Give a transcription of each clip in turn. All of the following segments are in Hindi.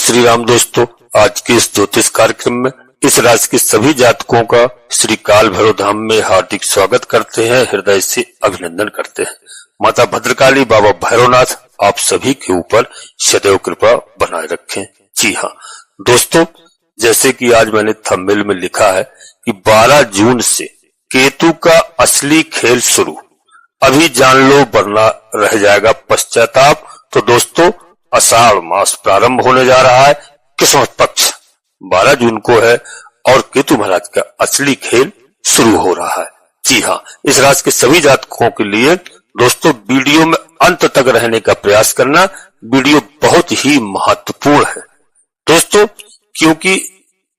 श्री राम दोस्तों, आज के इस ज्योतिष कार्यक्रम में इस राशि के सभी जातकों का श्री काल भैरव धाम में हार्दिक स्वागत करते हैं, हृदय से अभिनंदन करते हैं। माता भद्रकाली, बाबा भैरवनाथ आप सभी के ऊपर सदैव कृपा बनाए रखें। जी हाँ दोस्तों, जैसे कि आज मैंने थंबनेल में लिखा है कि 12 जून से केतु का असली खेल शुरू, अभी जान लो वरना रह जाएगा पश्चाताप। तो दोस्तों, आषाढ़ मास प्रारंभ होने जा रहा है, किस्मत पक्ष 12 जून को है और केतु महाराज का असली खेल शुरू हो रहा है। जी हाँ, इस राशि के सभी जातकों के लिए दोस्तों वीडियो में अंत तक रहने का प्रयास करना। वीडियो बहुत ही महत्वपूर्ण है दोस्तों, क्योंकि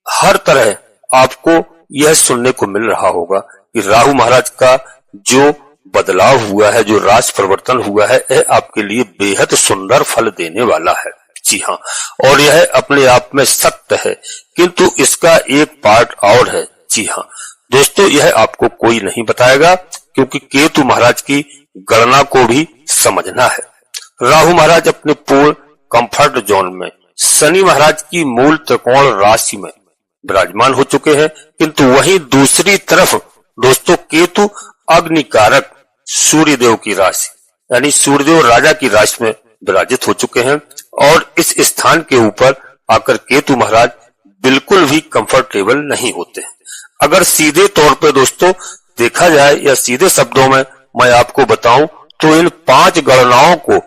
हर तरह आपको यह सुनने को मिल रहा होगा कि राहु महाराज का जो बदलाव हुआ है, जो राशि परिवर्तन हुआ है, यह आपके लिए बेहद सुंदर फल देने वाला है। जी हाँ, और यह अपने आप में सत्य है, किंतु इसका एक पार्ट और है। जी हाँ दोस्तों, यह आपको कोई नहीं बताएगा, क्योंकि केतु महाराज की गणना को भी समझना है। राहु महाराज अपने पूर्ण कंफर्ट जोन में शनि महाराज की मूल त्रिकोण राशि में विराजमान हो चुके हैं, किंतु वहीं दूसरी तरफ दोस्तों केतु अग्निकारक सूर्यदेव की राशि यानी सूर्यदेव राजा की राशि में विराजित हो चुके हैं, और इस स्थान के ऊपर आकर केतु महाराज बिल्कुल भी कंफर्टेबल नहीं होते हैं। अगर सीधे तौर पे दोस्तों देखा जाए या सीधे शब्दों में मैं आपको बताऊं तो इन 5 गणनाओं को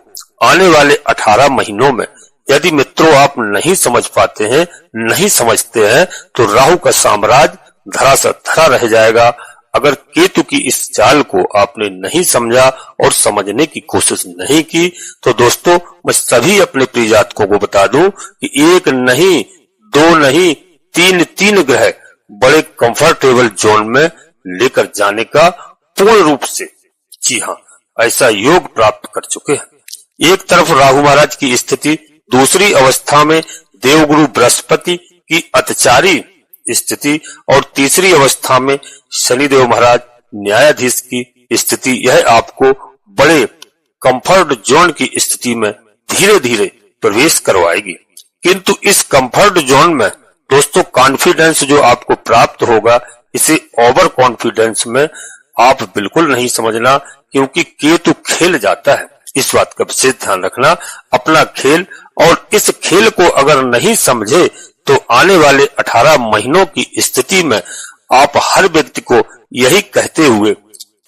आने वाले 18 महीनों में यदि मित्रों आप नहीं समझ पाते हैं, नहीं समझते हैं, तो राहु का साम्राज्य धराशायी रह जाएगा। अगर केतु की इस चाल को आपने नहीं समझा और समझने की कोशिश नहीं की, तो दोस्तों मैं सभी अपने प्रिय जातकों को बता दूं कि 1 नहीं, 2 नहीं, 3 ग्रह बड़े कंफर्टेबल जोन में लेकर जाने का पूर्ण रूप से, जी हाँ, ऐसा योग प्राप्त कर चुके हैं। एक तरफ राहु महाराज की स्थिति, दूसरी अवस्था में देवगुरु बृहस्पति की अत्याचारी स्थिति, और तीसरी अवस्था में शनिदेव महाराज न्यायाधीश की स्थिति। यह आपको बड़े कंफर्ट जोन की स्थिति में धीरे धीरे प्रवेश करवाएगी, किंतु इस कंफर्ट जोन में दोस्तों कॉन्फिडेंस जो आपको प्राप्त होगा, इसे ओवर कॉन्फिडेंस में आप बिल्कुल नहीं समझना, क्योंकि केतु खेल जाता है। इस बात का विशेष ध्यान रखना, अपना खेल, और इस खेल को अगर नहीं समझे तो आने वाले 18 महीनों की स्थिति में आप हर व्यक्ति को यही कहते हुए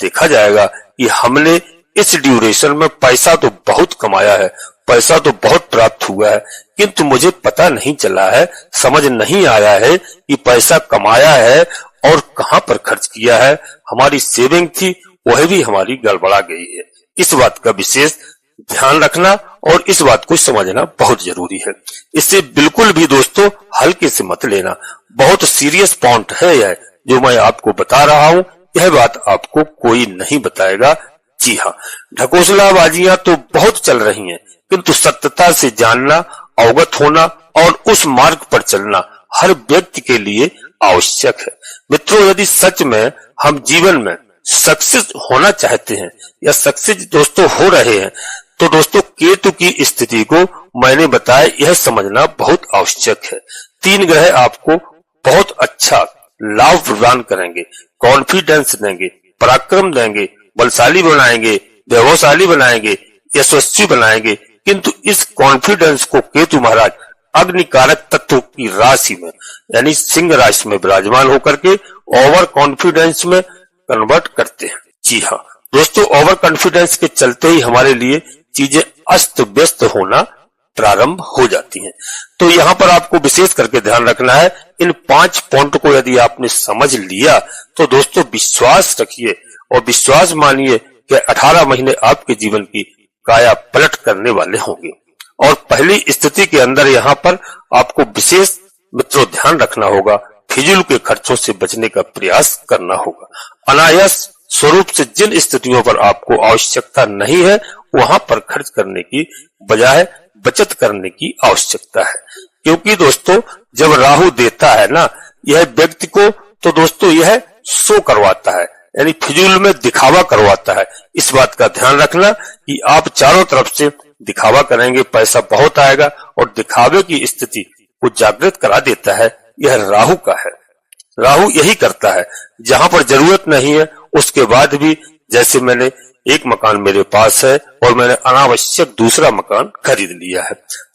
देखा जाएगा कि हमने इस ड्यूरेशन में पैसा तो बहुत कमाया है, पैसा तो बहुत प्राप्त हुआ है, किंतु मुझे पता नहीं चला है, समझ नहीं आया है कि पैसा कमाया है और कहां पर खर्च किया है। हमारी सेविंग थी, वह भी हमारी गड़बड़ा गई है। इस बात का विशेष ध्यान रखना और इस बात को समझना बहुत जरूरी है। इससे बिल्कुल भी दोस्तों हल्के से मत लेना, बहुत सीरियस पॉइंट है यह जो मैं आपको बता रहा हूं। यह बात आपको कोई नहीं बताएगा। जी हाँ, ढकोसलाबाजियां तो बहुत चल रही हैं, किंतु सत्यता से जानना, अवगत होना और उस मार्ग पर चलना हर व्यक्ति के लिए आवश्यक है। मित्रों, यदि सच में हम जीवन में सक्सेस होना चाहते हैं या सक्सेस दोस्तों हो रहे हैं, तो दोस्तों केतु की स्थिति को मैंने बताया, यह समझना बहुत आवश्यक है। 3 ग्रह आपको बहुत अच्छा लाभ प्रदान करेंगे, कॉन्फिडेंस देंगे, पराक्रम देंगे, बलशाली बनाएंगे, वैभवशाली बनाएंगे, यशस्वी बनाएंगे, किंतु इस कॉन्फिडेंस को केतु महाराज अग्निकारक तत्व की राशि में यानी सिंह राशि में विराजमान होकर के ओवर कॉन्फिडेंस में कन्वर्ट करते हैं। जी हाँ दोस्तों, ओवर कॉन्फिडेंस के चलते ही हमारे लिए चीजें अस्त व्यस्त होना प्रारंभ हो जाती हैं। तो यहाँ पर आपको विशेष करके ध्यान रखना है, इन 5 पॉइंट को यदि आपने समझ लिया तो दोस्तों विश्वास रखिए और विश्वास मानिए कि 18 महीने आपके जीवन की काया पलट करने वाले होंगे। और पहली स्थिति के अंदर यहाँ पर आपको विशेष मित्रों ध्यान रखना होगा, फिजूल के खर्चों से बचने का प्रयास करना होगा। अनायास स्वरूप से जिन स्थितियों पर आपको आवश्यकता नहीं है, वहां पर खर्च करने की बजाय बचत करने की आवश्यकता है। क्योंकि दोस्तों जब राहु देता है ना यह व्यक्ति को, तो दोस्तों यह शो करवाता है, यानी फिजूल में दिखावा करवाता है। इस बात का ध्यान रखना कि आप चारों तरफ से दिखावा करेंगे, पैसा बहुत आएगा और दिखावे की स्थिति को जागृत करा देता है, यह राहु का है। राहु यही करता है, जहां पर जरूरत नहीं है उसके बाद भी, जैसे मैंने एक मकान मेरे पास है और मैंने अनावश्यक दूसरा मकान खरीद लिया है,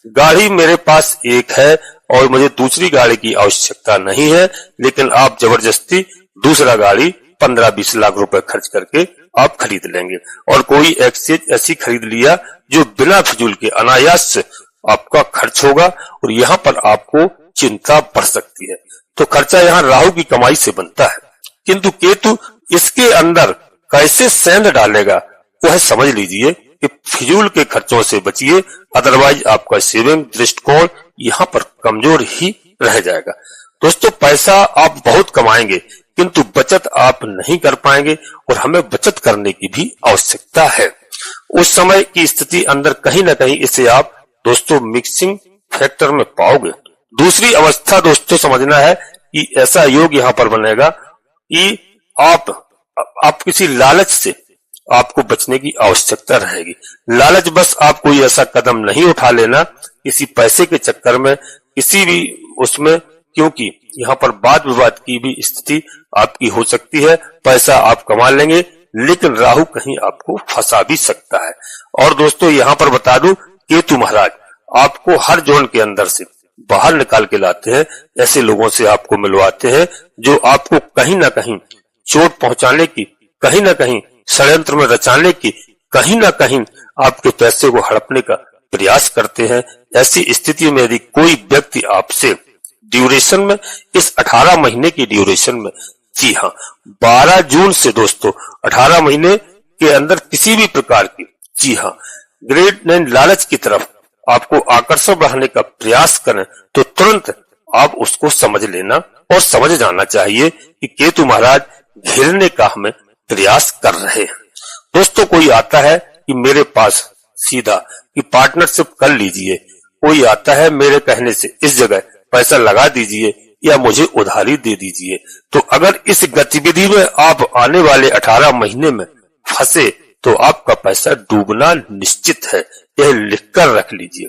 गाड़ी मेरे पास एक है और मुझे दूसरी गाड़ी की आवश्यकता नहीं है, लेकिन आप जबरदस्ती दूसरा गाड़ी 15-20 लाख रुपए खर्च करके आप खरीद लेंगे और कोई एक्सचेंज ऐसी खरीद लिया जो बिना फिजूल के अनायास से आपका खर्च होगा और यहाँ पर आपको चिंता बढ़ सकती है। तो खर्चा यहाँ राहु की कमाई से बनता है, किंतु केतु इसके अंदर कैसे सेंध डालेगा वह समझ लीजिए कि फिजूल के खर्चों से बचिए, अदरवाइज आपका सेविंग दृष्टिकोण यहाँ पर कमजोर ही रह जाएगा। दोस्तों, पैसा आप बहुत कमाएंगे किंतु बचत आप नहीं कर पाएंगे और हमें बचत करने की भी आवश्यकता है। उस समय की स्थिति अंदर कहीं ना कहीं इसे आप दोस्तों मिक्सिंग फैक्टर में पाओगे। दूसरी अवस्था दोस्तों समझना है कि ऐसा योग यहाँ पर बनेगा कि आप किसी लालच से आपको बचने की आवश्यकता रहेगी। लालच बस आप कोई ऐसा कदम नहीं उठा लेना किसी पैसे के चक्कर में, किसी भी उसमें, क्योंकि यहाँ पर वाद विवाद की भी स्थिति आपकी हो सकती है। पैसा आप कमा लेंगे लेकिन राहु कहीं आपको फंसा भी सकता है। और दोस्तों यहाँ पर बता दूं, केतु महाराज आपको हर जोन के अंदर से बाहर निकाल के लाते हैं, ऐसे लोगों से आपको मिलवाते हैं जो आपको कहीं ना कहीं चोट पहुंचाने की, कहीं ना कहीं षड्यंत्र में रचाने की, कहीं ना कहीं आपके पैसे को हड़पने का प्रयास करते हैं। ऐसी स्थिति में यदि कोई व्यक्ति आपसे ड्यूरेशन में, इस 18 महीने की ड्यूरेशन में, जी हाँ 12 जून से दोस्तों 18 महीने के अंदर किसी भी प्रकार की, जी हाँ ग्रेड 9 लालच की तरफ आपको आकर्षण बढ़ाने का प्रयास करें तो तुरंत आप उसको समझ लेना और समझ जाना चाहिए कि केतु महाराज घेरने का हमें प्रयास कर रहे हैं। दोस्तों, कोई आता है कि मेरे पास सीधा कि पार्टनरशिप कर लीजिए, कोई आता है मेरे कहने से इस जगह पैसा लगा दीजिए या मुझे उधारी दे दीजिए। तो अगर इस गतिविधि में आप आने वाले 18 महीने में फंसे तो आपका पैसा डूबना निश्चित है, यह लिखकर रख लीजिए।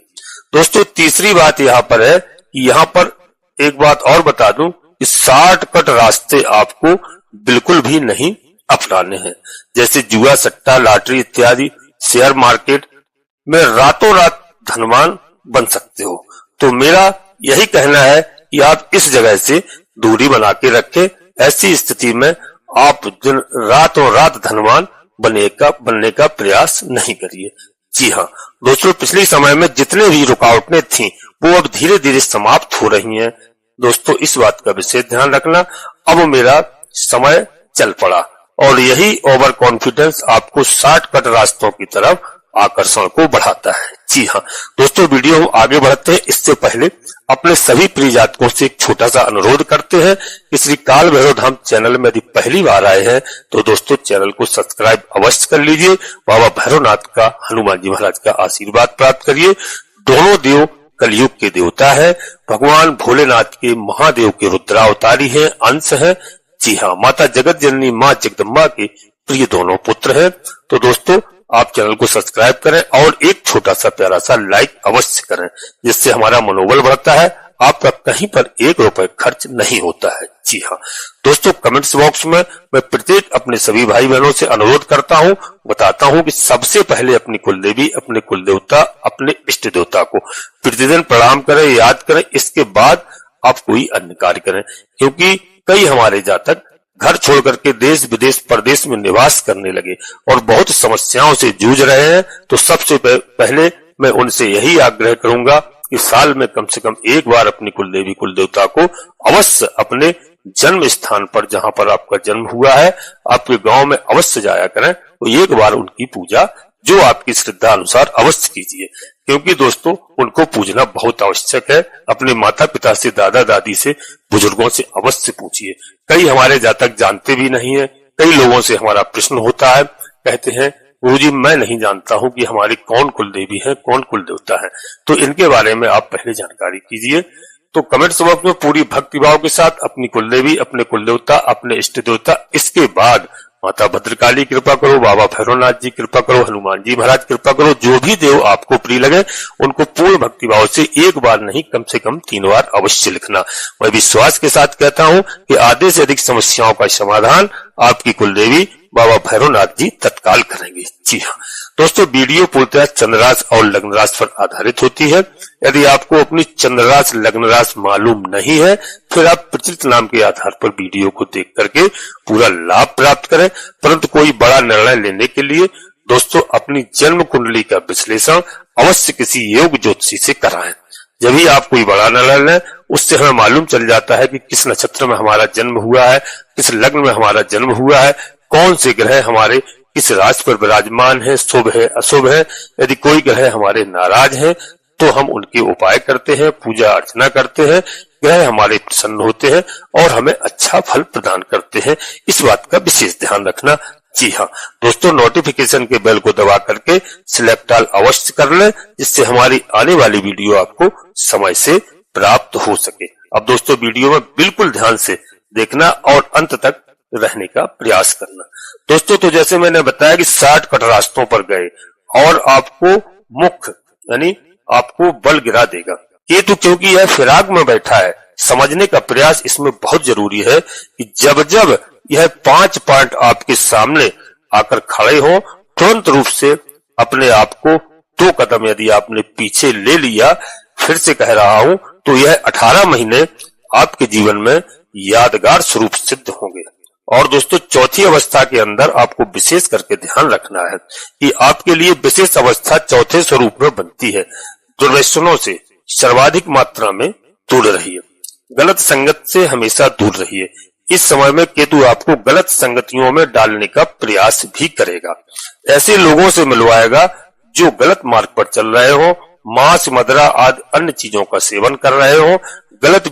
दोस्तों, तीसरी बात यहाँ पर है कि यहाँ पर एक बात और बता दूं कि शॉर्टकट रास्ते आपको बिल्कुल भी नहीं अपनाने हैं। जैसे जुआ, सट्टा, लॉटरी इत्यादि शेयर मार्केट में रातों रात धनवान बन सकते हो। तो मेरा यही कहना है कि आप इस जगह से दूरी बना के रखें। ऐसी स्थिति में आप रातों रात धनवान बनने का प्रयास नहीं करिए। जी हाँ दोस्तों, पिछले समय में जितने भी रुकावटें थी वो अब धीरे धीरे समाप्त हो रही हैं। दोस्तों, इस बात का विशेष ध्यान रखना, अब मेरा समय चल पड़ा और यही ओवर कॉन्फिडेंस आपको शॉर्टकट रास्तों की तरफ आकर्षण को बढ़ाता है। जी हाँ दोस्तों, वीडियो हम आगे बढ़ते हैं इससे पहले अपने सभी प्रिय जातकों से एक छोटा सा अनुरोध करते हैं कि श्री काल भैरव धाम चैनल में यदि पहली बार आए हैं तो दोस्तों चैनल को सब्सक्राइब अवश्य कर लीजिए। बाबा भैरवनाथ का, हनुमान जी महाराज का आशीर्वाद प्राप्त करिए। दोनों देव कलयुग के देवता है, भगवान भोलेनाथ के महादेव के रुद्रावतारी है, अंश है। जी हाँ, माता जगत जननी माँ जगदम्बा के प्रिय दोनों पुत्र हैं। तो दोस्तों, आप चैनल को सब्सक्राइब करें और एक छोटा सा प्यारा सा लाइक अवश्य करें, जिससे हमारा मनोबल बढ़ता है। आपका कहीं पर 1 रुपए खर्च नहीं होता है। जी हाँ दोस्तों, कमेंट्स बॉक्स में मैं प्रत्येक अपने सभी भाई बहनों से अनुरोध करता हूँ, बताता हूँ कि सबसे पहले अपनी कुलदेवी, अपने कुलदेवता, अपने इष्ट देवता को प्रतिदिन प्रणाम करें, याद करें। इसके बाद आप कोई अन्य कार्य करें, क्योंकि कई हमारे जातक घर छोड़ करके देश विदेश परदेश में निवास करने लगे और बहुत समस्याओं से जूझ रहे हैं। तो सबसे पहले मैं उनसे यही आग्रह करूंगा कि साल में कम से कम एक बार अपनी कुलदेवी कुलदेवता को अवश्य अपने जन्म स्थान पर, जहां पर आपका जन्म हुआ है, आपके गांव में अवश्य जाया करें। तो एक बार उनकी पूजा जो आपकी श्रद्धा अनुसार अवश्य कीजिए, क्योंकि दोस्तों उनको पूजना बहुत आवश्यक है। अपने माता पिता से, दादा दादी से, बुजुर्गों से अवश्य पूछिए। कई हमारे जातक जानते भी नहीं है। कई लोगों से हमारा प्रश्न होता है, कहते हैं गुरुजी मैं नहीं जानता हूं कि हमारी कौन कुलदेवी है, कौन कुल देवता है। तो इनके बारे में आप पहले जानकारी कीजिए। तो कमेंट्स बॉक्स में पूरी भक्तिभाव के साथ अपनी कुलदेवी, अपने कुलदेवता, अपने इष्ट देवता, इसके बाद माता भद्रकाली कृपा करो, बाबा भैरवनाथ जी कृपा करो, हनुमान जी महाराज कृपा करो, जो भी देव आपको प्रिय लगे उनको पूर्ण भक्ति भाव से एक बार नहीं कम से कम 3 बार अवश्य लिखना। मैं विश्वास के साथ कहता हूं कि आधे से अधिक समस्याओं का समाधान आपकी कुलदेवी बाबा भैरवनाथ जी तत्काल करेंगे। जी हाँ दोस्तों, वीडियो पूर्णतः चंद्रराशि और लग्न राशि पर आधारित होती है। यदि आपको अपनी चंद्रराशि लग्न राशि मालूम नहीं है, फिर आप प्रचलित नाम के आधार पर वीडियो को देख करके पूरा लाभ प्राप्त करें। परंतु कोई बड़ा निर्णय लेने के लिए दोस्तों अपनी जन्म कुंडली का विश्लेषण अवश्य किसी योग ज्योतिषी से कराएं। जब भी आप कोई बड़ा निर्णय लें, उससे हमें मालूम चल जाता है कि किस नक्षत्र में हमारा जन्म हुआ है, किस लग्न में हमारा जन्म हुआ है, कौन से ग्रह हमारे किस राशि पर विराजमान है, शुभ है अशुभ है। यदि कोई ग्रह हमारे नाराज है तो हम उनके उपाय करते हैं, पूजा अर्चना करते हैं, ग्रह हमारे प्रसन्न होते हैं और हमें अच्छा फल प्रदान करते हैं। इस बात का विशेष ध्यान रखना। जी हाँ दोस्तों, नोटिफिकेशन के बेल को दबा करके सिलेक्ट ऑल अवश्य कर लें, जिससे हमारी आने वाली वीडियो आपको समय से प्राप्त हो सके। अब दोस्तों वीडियो में बिल्कुल ध्यान से देखना और अंत तक रहने का प्रयास करना। दोस्तों तो जैसे मैंने बताया कि 60 कट रास्तों पर गए और आपको मुख्य यानी आपको बल गिरा देगा। केतु क्योंकि यह फिराक में बैठा है, समझने का प्रयास इसमें बहुत जरूरी है कि जब जब यह 5 पॉइंट आपके सामने आकर खड़े हो, तुरंत रूप से अपने आप को 2 कदम यदि आपने पीछे ले लिया, फिर से कह रहा हूं, तो यह 18 महीने आपके जीवन में यादगार स्वरूप सिद्ध होंगे। और दोस्तों चौथी अवस्था के अंदर आपको विशेष करके ध्यान रखना है कि आपके लिए विशेष अवस्था चौथे स्वरूप में बनती है। दुर्व्यसनों से सर्वाधिक मात्रा में दूर रहिए, गलत संगत से हमेशा दूर रहिए। इस समय में केतु आपको गलत संगतियों में डालने का प्रयास भी करेगा, ऐसे लोगों से मिलवाएगा जो गलत मार्ग पर चल रहे हो, मांस मदिरा आदि अन्य चीजों का सेवन कर रहे हो, गलत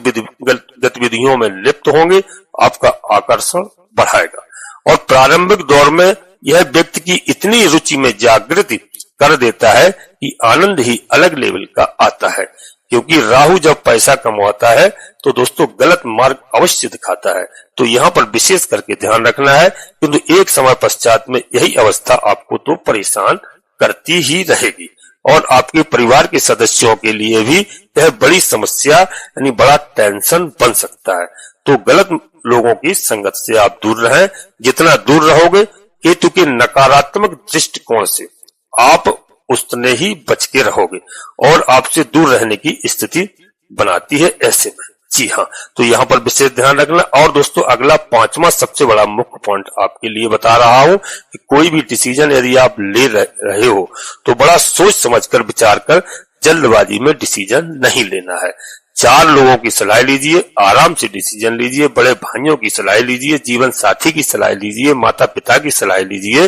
गतिविधियों में लिप्त होंगे, आपका आकर्षण बढ़ाएगा। और प्रारंभिक दौर में यह व्यक्ति की इतनी रुचि में जागृति कर देता है कि आनंद ही अलग लेवल का आता है। क्योंकि राहु जब पैसा कमाता है तो दोस्तों गलत मार्ग अवश्य दिखाता है, तो यहाँ पर विशेष करके ध्यान रखना है। किंतु एक समय पश्चात में यही अवस्था आपको तो परेशान करती ही रहेगी और आपके परिवार के सदस्यों के लिए भी यह बड़ी समस्या यानी बड़ा टेंशन बन सकता है। तो गलत लोगों की संगत से आप दूर रहें। जितना दूर रहोगे केतु के नकारात्मक दृष्टिकोण से आप उतने ही बच के रहोगे और आपसे दूर रहने की स्थिति बनाती है ऐसे में। जी हाँ, तो यहाँ पर विशेष ध्यान रखना। और दोस्तों अगला 5वां सबसे बड़ा मुख्य पॉइंट आपके लिए बता रहा हूं कि कोई भी डिसीजन यदि आप ले रहे हो तो बड़ा सोच समझकर विचार कर जल्दबाजी में डिसीजन नहीं लेना है। 4 लोगों की सलाह लीजिए, आराम से डिसीजन लीजिए, बड़े भाइयों की सलाह लीजिए, जीवन साथी की सलाह लीजिए, माता पिता की सलाह लीजिए।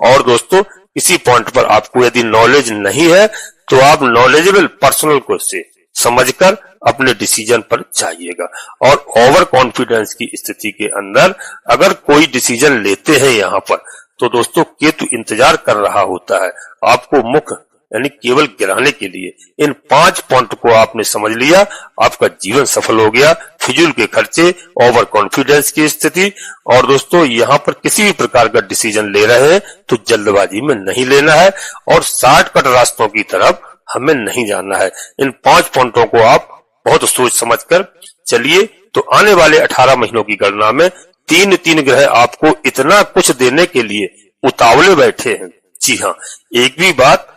और दोस्तों इसी पॉइंट पर आपको यदि नॉलेज नहीं है तो आप नॉलेजेबल पर्सनल को से समझकर अपने डिसीजन पर जाइएगा। और ओवर कॉन्फिडेंस की स्थिति के अंदर अगर कोई डिसीजन लेते हैं यहाँ पर तो दोस्तों केतु इंतजार कर रहा होता है आपको मुख यानी केवल गिराने के लिए। इन 5 पॉइंट को आपने समझ लिया, आपका जीवन सफल हो गया। फिजूल के खर्चे, ओवर कॉन्फिडेंस की स्थिति। और दोस्तों यहाँ पर किसी भी प्रकार का डिसीजन ले रहे हैं तो जल्दबाजी में नहीं लेना है और शॉर्टकट रास्तों की तरफ हमें नहीं जाना है। इन 5 पॉइंटों को आप बहुत सोच समझकर चलिए। तो आने वाले 18 महीनों की गणना में 3 ग्रह आपको इतना कुछ देने के लिए उतावले बैठे हैं। जी हाँ, एक भी बात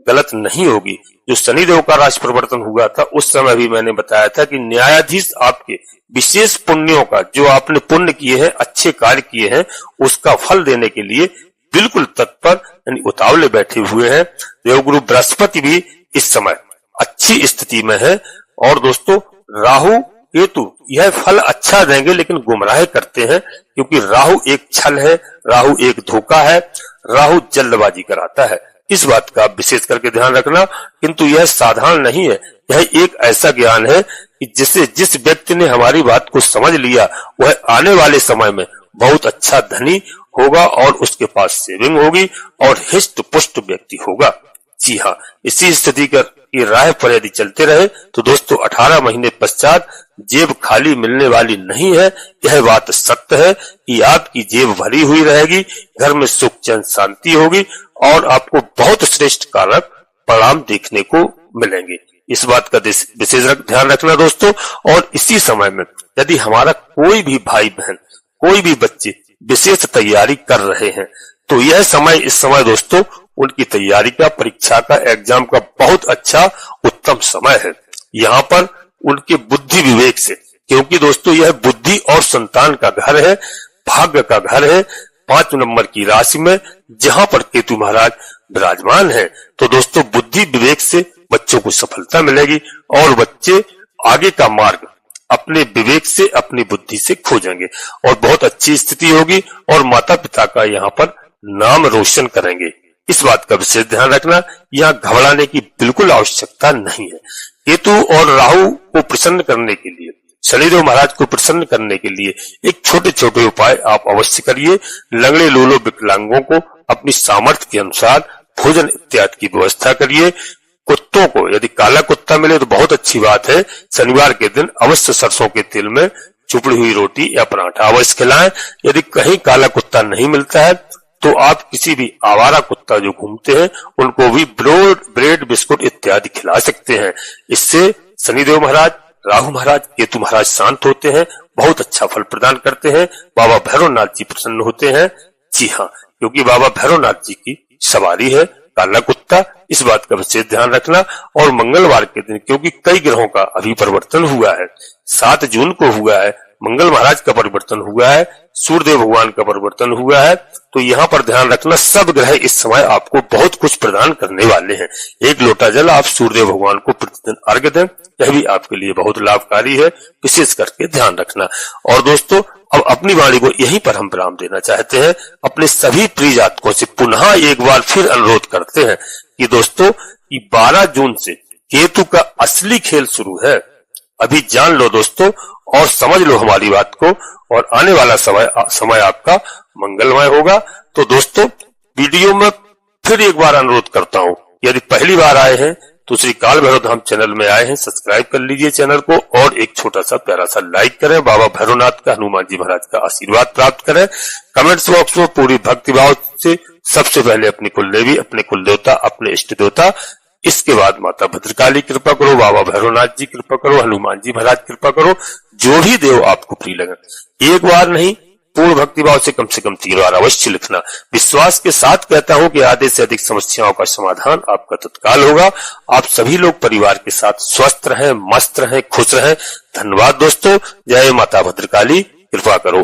गलत नहीं होगी। जो शनिदेव का राशि परिवर्तन हुआ था उस समय भी मैंने बताया था कि न्यायाधीश आपके विशेष पुण्यों का, जो आपने पुण्य किए हैं, अच्छे कार्य किए हैं, उसका फल देने के लिए बिल्कुल तत्पर यानी उतावले बैठे हुए हैं। देवगुरु बृहस्पति भी इस समय अच्छी स्थिति में है। और दोस्तों राहु केतु यह फल अच्छा देंगे लेकिन गुमराह करते हैं, क्योंकि राहु एक छल है, राहु एक धोखा है, राहु जल्दबाजी कराता है। इस बात का विशेष करके ध्यान रखना। किंतु यह साधारण नहीं है, यह एक ऐसा ज्ञान है कि जिस व्यक्ति ने हमारी बात को समझ लिया वह आने वाले समय में बहुत अच्छा धनी होगा और उसके पास सेविंग होगी और हिष्ट पुष्ट व्यक्ति होगा। जी हाँ, इसी स्थिति का की राह पर यदि चलते रहे तो दोस्तों 18 महीने पश्चात जेब खाली मिलने वाली नहीं है। यह बात सत्य है कि आपकी जेब भरी हुई रहेगी, घर में सुख चैन शांति होगी और आपको बहुत श्रेष्ठ कारक परिणाम देखने को मिलेंगे। इस बात का विशेष ध्यान रखना दोस्तों। और इसी समय में यदि हमारा कोई भी भाई बहन, कोई भी बच्चे विशेष तैयारी कर रहे हैं तो यह समय, इस समय दोस्तों उनकी तैयारी का, परीक्षा का, एग्जाम का बहुत अच्छा उत्तम समय है। यहाँ पर उनके बुद्धि विवेक से, क्योंकि दोस्तों यह बुद्धि और संतान का घर है, भाग्य का घर है, 5 नंबर की राशि में जहां पर केतु महाराज विराजमान है, तो दोस्तों बुद्धि विवेक से बच्चों को सफलता मिलेगी और बच्चे आगे का मार्ग अपने विवेक से, अपनी बुद्धि से खोजेंगे और बहुत अच्छी स्थिति होगी और माता पिता का यहाँ पर नाम रोशन करेंगे। इस बात का विशेष ध्यान रखना, यहाँ घबराने की बिल्कुल आवश्यकता नहीं है। केतु और राहु को प्रसन्न करने के लिए, शनिदेव महाराज को प्रसन्न करने के लिए एक छोटे छोटे उपाय आप अवश्य करिए। लंगड़े लूलो विकलांगों को अपनी सामर्थ्य के अनुसार भोजन इत्यादि की व्यवस्था करिए। कुत्तों को यदि काला कुत्ता मिले तो बहुत अच्छी बात है, शनिवार के दिन अवश्य सरसों के तेल में चुपड़ी हुई रोटी या पराठा अवश्य खिलाएं। यदि कहीं काला कुत्ता नहीं मिलता है तो आप किसी भी आवारा कुत्ता जो घूमते हैं उनको भी ब्रेड बिस्कुट इत्यादि खिला सकते हैं। इससे शनिदेव महाराज, राहु महाराज, केतु महाराज शांत होते हैं, बहुत अच्छा फल प्रदान करते हैं। बाबा भैरवनाथ जी प्रसन्न होते हैं। जी हाँ, क्योंकि बाबा भैरवनाथ जी की सवारी है काला कुत्ता, इस बात का विशेष ध्यान रखना। और मंगलवार के दिन, क्योंकि कई ग्रहों का अभी परिवर्तन हुआ है, 7 जून को हुआ है, मंगल महाराज का परिवर्तन हुआ है, सूर्यदेव भगवान का परिवर्तन हुआ है, तो यहाँ पर ध्यान रखना सब ग्रह इस समय आपको बहुत कुछ प्रदान करने वाले हैं। 1 लोटा जल आप सूर्यदेव भगवान को प्रतिदिन अर्घ्य दें, यह भी आपके लिए बहुत लाभकारी है, विशेष करके ध्यान रखना। और दोस्तों अब अपनी वाणी को यहीं पर हम विराम देना चाहते हैं। अपने सभी प्रिय जातकों से पुनः एक बार फिर अनुरोध करते हैं कि दोस्तों 12 जून से केतु का असली खेल शुरू है। अभी जान लो दोस्तों और समझ लो हमारी बात को, और आने वाला समय आपका मंगलमय होगा। तो दोस्तों वीडियो में फिर एक बार अनुरोध करता हूँ, यदि पहली बार आए हैं तो श्री काल भैरव धाम चैनल में आए हैं, सब्सक्राइब कर लीजिए चैनल को और एक छोटा सा प्यारा सा लाइक करें। बाबा भैरवनाथ का, हनुमान जी महाराज का आशीर्वाद प्राप्त करें। कमेंट्स बॉक्स में पूरी भक्ति भाव से सबसे पहले अपनी कुलदेवी, अपने कुलदेवता, अपने इष्ट देवता, इसके बाद माता भद्रकाली कृपा करो, बाबा भैरवनाथ जी कृपा करो, हनुमान जी महाराज कृपा करो, जो भी देव आपको प्रिय लगे। एक बार नहीं, पूर्ण भक्तिभाव से कम 3 बार अवश्य लिखना। विश्वास के साथ कहता हूं कि आधे से अधिक समस्याओं का समाधान आपका तत्काल होगा। आप सभी लोग परिवार के साथ स्वस्थ रहें, मस्त रहें, खुश रहें। धन्यवाद दोस्तों। जय माता भद्रकाली, कृपा करो।